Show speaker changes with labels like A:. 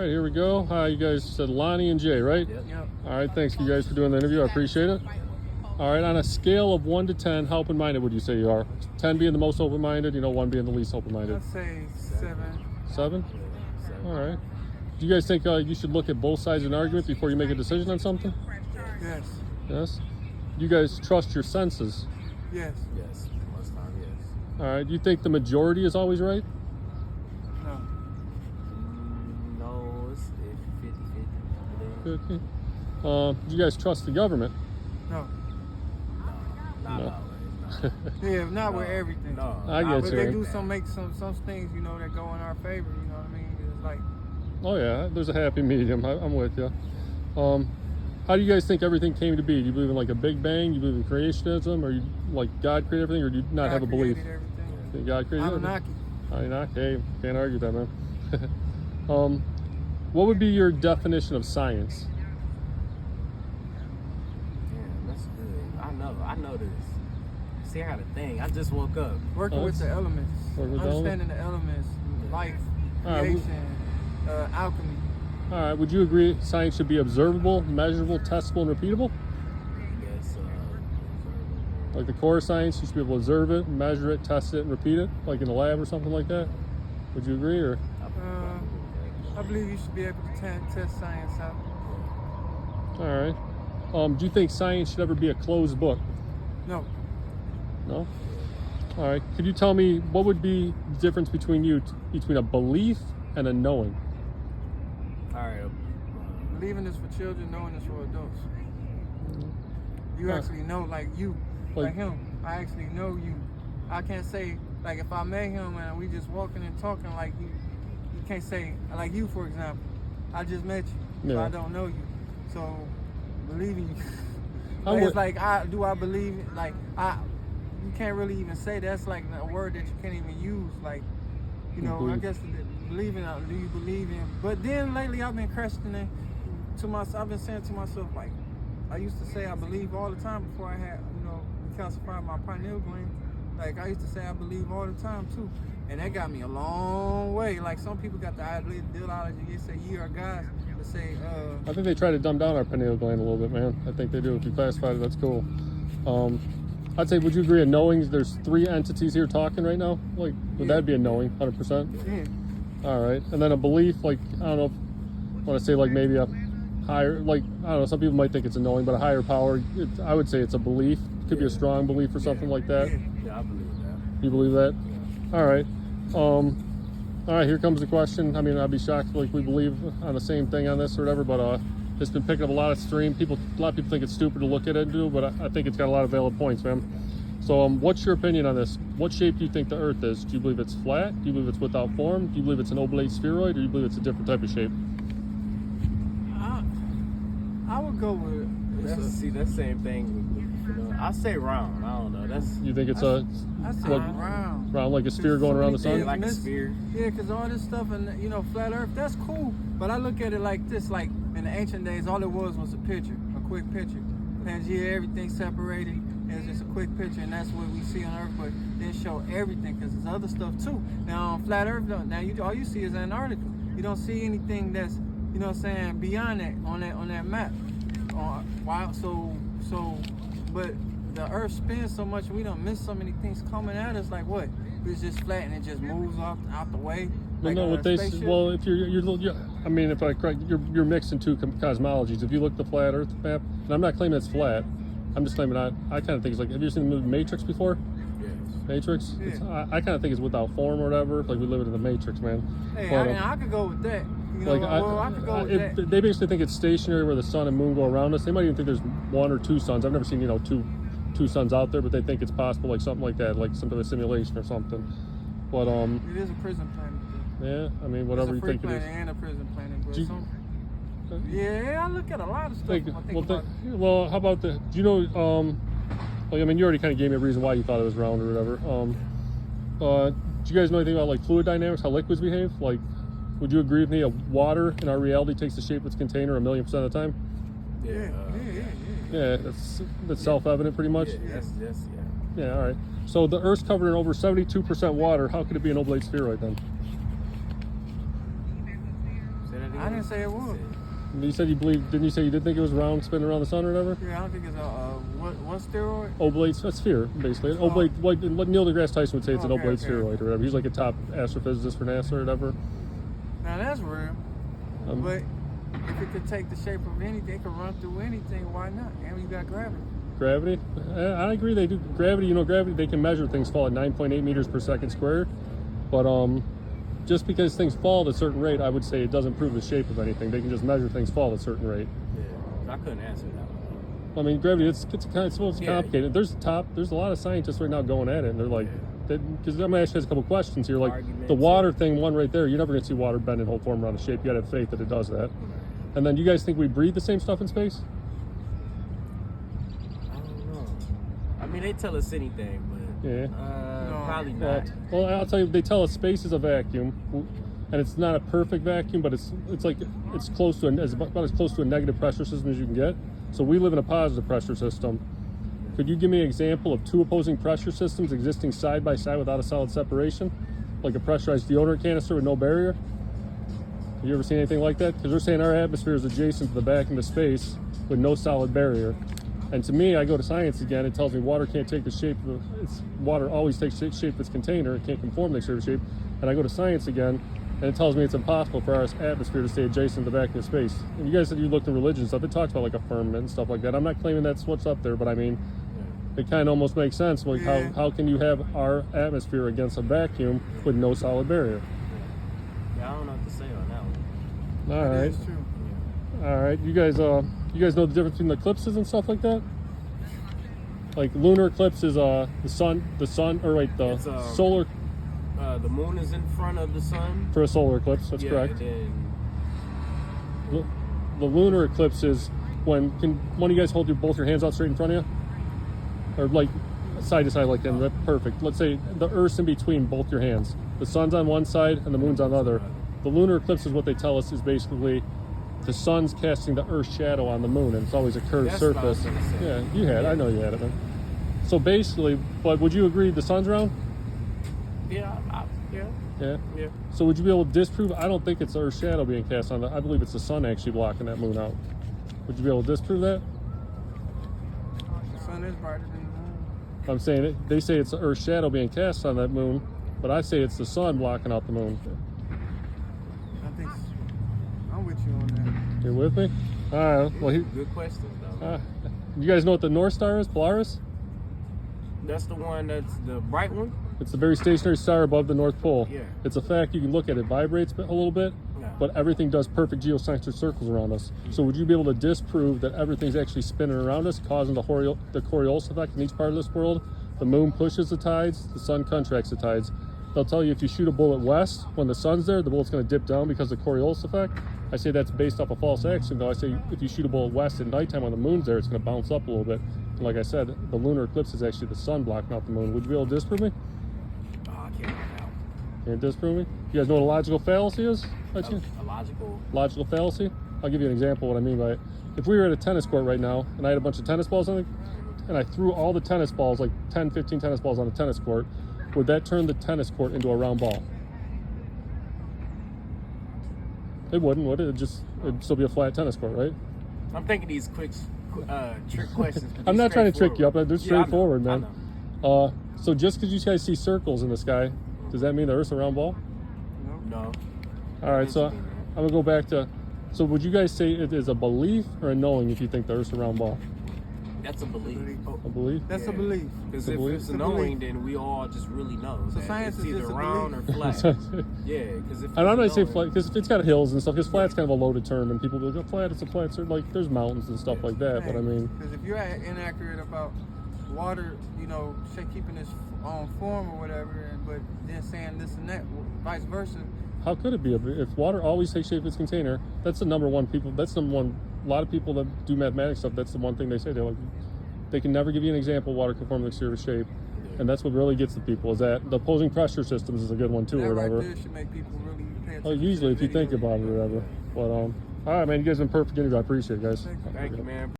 A: right, here we go. Hi, you guys said Lonnie and Jay, right?
B: Yep.
A: All right, thanks you guys for doing the interview. I appreciate it. All right, on a scale of 1 to 10, how open-minded would you say you are? 10 being the most open-minded, 1 being the least open-minded.
C: I'd say 7.
A: 7? All right. Do you guys think you should look at both sides of an argument before you make a decision on something?
C: Yes.
A: Yes? Do you guys trust your senses?
C: Yes.
B: Yes. Most time, yes.
A: All right. Do you think the majority is always right?
C: No.
B: No, it's 50-50.
A: 50. Do you guys trust the government?
C: No.
B: Not
A: No.
B: always. No.
C: Yeah, not with everything.
B: No.
A: I get
C: But
A: you.
C: they do make some things, that go in our favor. You know what I mean? It's like,
A: Oh, yeah. There's a happy medium. I'm with you. How do you guys think everything came to be? Do you believe in like a Big Bang? Do you believe in creationism? Or you like God created everything? Or do you not have a belief?
C: created everything.
A: Think God created everything?
C: Anunnaki.
A: Hey, can't argue that, man. What would be your definition of science?
B: Damn, that's good. I know this. See, I got a thing. I just woke up.
C: Working with the elements.
A: Working with the
C: Understanding the elements. Life.
A: All right,
C: Creation. Alchemy.
A: All right, would you agree science should be observable, measurable, testable, and repeatable?
B: Yes.
A: Like the core science, you should be able to observe it, measure it, test it, and repeat it, like in the lab or something like that? Would you agree, or?
C: I believe you should be able to test science out.
A: All right. Do you think science should ever be a closed book?
C: No.
A: No? All right. Could you tell me what would be the difference between between a belief and a knowing?
B: All right.
C: Believing is for children, knowing is for adults. You actually know, like him. I actually know you. I can't say, like, if I met him and we just walking and talking, like, you can't say, like you, for example. I just met you, so I don't know you. So, believing you. It's like, do I believe, like, you can't really even say that's like a word that you can't even use. Like, I guess believing, do you believe in? But then lately I've been questioning to myself. I've been saying to myself, like, I used to say I believe all the time before I had, calcified my pineal gland. Like, I used to say I believe all the time too. And that got me a long way. Like, some people got the ideology, they say you are God. They say,
A: I think they try to dumb down our pineal gland a little bit, man. I think they do. If you classify it, that's cool. I'd say, would you agree a knowing, there's 3 entities here talking right now? Like, would that be a knowing, 100%?
C: yeah.
A: All right. And then a belief, like, I don't know, I want to say like maybe a higher, like, I don't know, some people might think it's a knowing, but a higher power, I would say it's a belief. It could be a strong belief or something like that.
B: Yeah, I believe that.
A: You believe that? All right. All right, here comes the question. I mean, I'd be shocked like we believe on the same thing on this or whatever, but it's been picking up a lot of steam. A lot of people think it's stupid to look at it and do, but I think it's got a lot of valid points, man. So what's your opinion on this? What shape do you think the Earth is? Do you believe it's flat? Do you believe it's without form? Do you believe it's an oblate spheroid? Or do you believe it's a different type of shape?
C: I would go with
B: that same thing. I say round. I don't know.
A: You think it's
C: I say round.
A: Round like a sphere going around the sun?
B: Yeah, like a sphere.
C: Yeah, because all this stuff and flat Earth, that's cool. But I look at it like this: like in the ancient days, all it was a picture, a quick picture. Pangea, everything separated. It's just a quick picture, and that's what we see on Earth. But they show everything because there's other stuff too. Now on flat Earth, all you see is Antarctica. You don't see anything that's beyond that on that map. Wow. But the Earth spins so much, we don't miss so many things coming at us. Like what? It's just flat and it just moves out the way.
A: Well,
C: like
A: no, what they say, well, if you're, I mean, if I correct, you're mixing 2 cosmologies. If you look at the flat Earth map, and I'm not claiming it's flat, I'm just claiming I kind of think it's like, have you seen the movie Matrix before?
B: Yes.
A: Matrix?
C: Yeah.
A: I kind of think it's without form or whatever. Like we live in the Matrix, man.
C: Hey,
A: but,
C: I could go with that. I could go with that.
A: They basically think it's stationary where the sun and moon go around us. They might even think there's 1 or 2 suns. I've never seen, two suns out there, but they think it's possible, like something like that, like some type of simulation or something. But
C: it is a prison planet.
A: Yeah, I mean, whatever you think it is.
C: It's a free planet and a prison planet. But yeah, I look at a lot of stuff.
A: Well, how about do you know? Like, I mean, you already kind of gave me a reason why you thought it was round or whatever. Do you guys know anything about like fluid dynamics, how liquids behave? Like, would you agree with me? Water in our reality takes the shape of its container 1,000,000% of the time. Yeah, that's self-evident, pretty much.
B: Yes.
A: Yeah, all right. So the Earth's covered in over 72% water. How could it be an oblate spheroid then?
B: Say that that again?
C: I didn't say it was.
A: You said you believe, didn't you say you did think it was round, spinning around the sun or whatever?
C: Yeah, I don't think it's what steroid?
A: Oblate, a sphere, basically. Oblate, like what Neil deGrasse Tyson would say, it's an
C: Okay,
A: oblate
C: okay.
A: spheroid or whatever. He's like a top astrophysicist for NASA or whatever.
C: Now that's real. But if it could take the shape of anything, it could run through anything, why not? And you got gravity.
A: Gravity? I agree they do. Gravity, gravity, they can measure things fall at 9.8 meters per second squared. But just because things fall at a certain rate, I would say it doesn't prove the shape of anything. They can just measure things fall at a certain rate.
B: Yeah, I couldn't answer that one.
A: I mean, gravity, it's complicated.
B: Yeah.
A: There's a lot of scientists right now going at it, and they're like, because I'm gonna ask you guys a couple questions here. Like
B: Arguments,
A: the water thing, one right there, you're never gonna see water bend and hold form around a shape. You gotta have faith that it does that. And then, you guys think we breathe the same stuff in space?
B: I don't know. I mean, they tell us anything, but
A: Yeah.
B: probably not.
A: Well, I'll tell you, they tell us space is a vacuum, and it's not a perfect vacuum, but it's like it's close to about as close to a negative pressure system as you can get. So we live in a positive pressure system. Could you give me an example of two opposing pressure systems existing side by side without a solid separation, like a pressurized deodorant canister with no barrier? Have you ever seen anything like that? Because they're saying our atmosphere is adjacent to the vacuum of space with no solid barrier. And to me, I go to science again, it tells me water can't take the shape of water always takes the shape of its container, it can't conform to the shape. And I go to science again, and it tells me it's impossible for our atmosphere to stay adjacent to the vacuum of space. And you guys said you looked at religion and stuff, it talks about like a firmament and stuff like that. I'm not claiming that's what's up there, but I mean, it kind of almost makes sense. Like how can you have our atmosphere against a vacuum with no solid barrier?
B: Yeah, I don't know what to say on that one.
A: All right.
C: That's true.
A: All right, you guys know the difference between the eclipses and stuff like that? Like lunar eclipse is the sun, or like the solar.
B: The moon is in front of the sun.
A: For a solar eclipse, that's correct.
B: And then
A: The lunar eclipse is when one of you guys hold both your hands out straight in front of you, or like side to side like that. That's perfect. Let's say the Earth's in between both your hands. The sun's on one side and the moon's on the other. The lunar eclipse is what they tell us is basically the sun's casting the Earth's shadow on the moon, and it's always a curved
B: That's what I was
A: surface.
B: gonna say.
A: Yeah, you had. I know you had it, man. So basically, but would you agree the sun's round?
B: yeah.
A: Yeah. So would you be able to disprove? I don't think it's the Earth's shadow being cast on. I believe it's the sun actually blocking that moon out. Would you be able to disprove that?
C: The sun is brighter than the moon.
A: I'm saying it. They say it's the Earth's shadow being cast on that moon, but I say it's the sun blocking out the moon.
C: I think I'm with you on that.
A: You're with me? All right. Well,
B: Good questions though.
A: you guys know what the North Star is? Polaris.
B: That's the one that's the bright one.
A: It's the very stationary star above the North Pole.
B: Yeah.
A: It's a fact. You can look at it. Vibrates a little bit,
B: Yeah.
A: but everything does perfect geocentric circles around us. So would you be able to disprove that everything's actually spinning around us, causing the Coriolis effect in each part of this world? The moon pushes the tides, the sun contracts the tides. They'll tell you if you shoot a bullet west, when the sun's there, the bullet's going to dip down because of the Coriolis effect. I say that's based off a false axiom, though. I say if you shoot a bullet west at nighttime when the moon's there, it's going to bounce up a little bit. And like I said, the lunar eclipse is actually the sun blocking out the moon. Would you be able to disprove me?
B: Oh, I can't find out.
A: Can't disprove me? You guys know what a logical fallacy is?
B: A logical.
A: Logical fallacy? I'll give you an example of what I mean by it. If we were at a tennis court right now, and I had a bunch of tennis balls on it, and I threw all the tennis balls, like 10, 15 tennis balls on a tennis court, would that turn the tennis court into a round ball? It wouldn't, would it? It'd still be a flat tennis court, right?
B: I'm thinking these quick trick questions.
A: I'm not trying to trick you up. They're straightforward,
B: I
A: man.
B: know.
A: So just because you guys see circles in the sky, does that mean the Earth's a round ball?
B: No.
A: All right, so I'm gonna go back to. So would you guys say it is a belief or a knowing if you think the Earth's a round ball?
B: That's a belief.
A: A belief?
C: That's a belief.
B: Because
A: It's a
B: if
A: belief?
B: it's a knowing, then we all just really know.
C: So
B: that
C: science
B: it's
C: is
B: either
C: just a
B: round or
C: belief.
B: flat. Yeah, because if
A: And I'm not saying
B: knowing-
A: flat because it's got hills and stuff. Because flat's kind of a loaded term, and people go, "Oh, flat, it's a flat." So like, there's mountains and stuff like that. But I mean,
C: because if you're inaccurate about water, say keeping its form or whatever, but then saying this and that, vice versa.
A: how could it be if water always takes shape of its container? That's the number one people. That's the one. A lot of people that do mathematics stuff. That's the one thing they say. They're like, they can never give you an example of water conforming to exterior shape, and that's what really gets the people. Is that the opposing pressure systems is a good one too,
C: That
A: or whatever.
C: right there should make people really pay attention.
A: Well, usually if you think about it or whatever. But all right, man, you guys have been perfect interview. I appreciate it, guys.
B: Thank you, man.